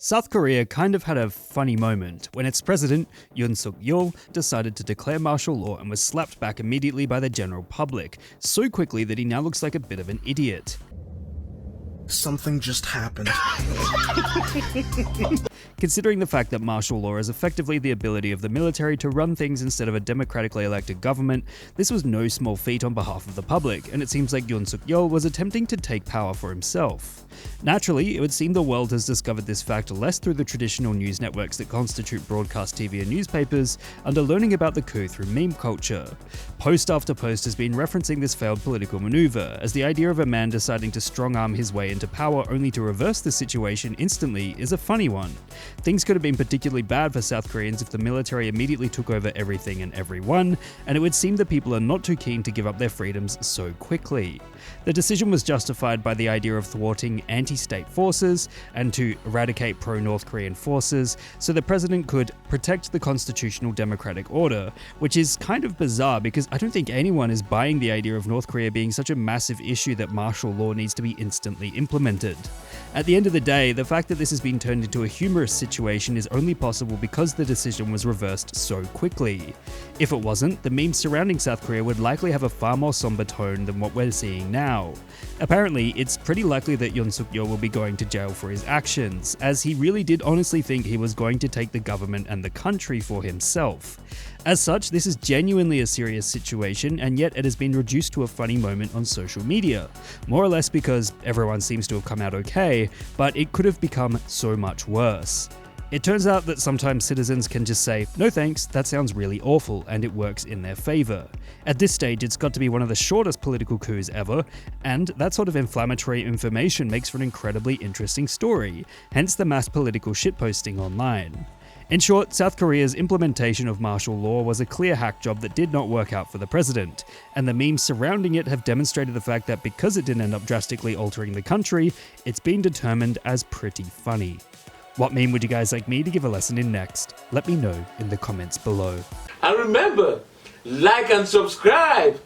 South Korea kind of had a funny moment when its president, Yoon Suk-yeol, decided to declare martial law and was slapped back immediately by the general public, so quickly that he now looks like a bit of an idiot. Something just happened. Considering the fact that martial law is effectively the ability of the military to run things instead of a democratically elected government, this was no small feat on behalf of the public, and it seems like Yoon Suk-yeol was attempting to take power for himself. Naturally, it would seem the world has discovered this fact less through the traditional news networks that constitute broadcast TV and newspapers, under learning about the coup through meme culture. Post after post has been referencing this failed political maneuver, as the idea of a man deciding to strong-arm his way into power only to reverse the situation instantly is a funny one. Things could have been particularly bad for South Koreans if the military immediately took over everything and everyone, and it would seem that people are not too keen to give up their freedoms so quickly. The decision was justified by the idea of thwarting anti-state forces and to eradicate pro-North Korean forces so the president could protect the constitutional democratic order, which is kind of bizarre because I don't think anyone is buying the idea of North Korea being such a massive issue that martial law needs to be instantly implemented. At the end of the day, the fact that this has been turned into a humorous situation is only possible because the decision was reversed so quickly. If it wasn't, the memes surrounding South Korea would likely have a far more somber tone than what we're seeing now. Apparently, it's pretty likely that Yoon Suk-yeol will be going to jail for his actions, as he really did honestly think he was going to take the government and the country for himself. As such, this is genuinely a serious situation, and yet it has been reduced to a funny moment on social media, more or less because everyone seems to have come out okay, but it could have become so much worse. It turns out that sometimes citizens can just say, "No thanks, that sounds really awful," and it works in their favor. At this stage, it's got to be one of the shortest political coups ever, and that sort of inflammatory information makes for an incredibly interesting story, hence the mass political shitposting online. In short, South Korea's implementation of martial law was a clear hack job that did not work out for the president, and the memes surrounding it have demonstrated the fact that because it didn't end up drastically altering the country, it's been determined as pretty funny. What meme would you guys like me to give a lesson in next? Let me know in the comments below. And remember, like and subscribe!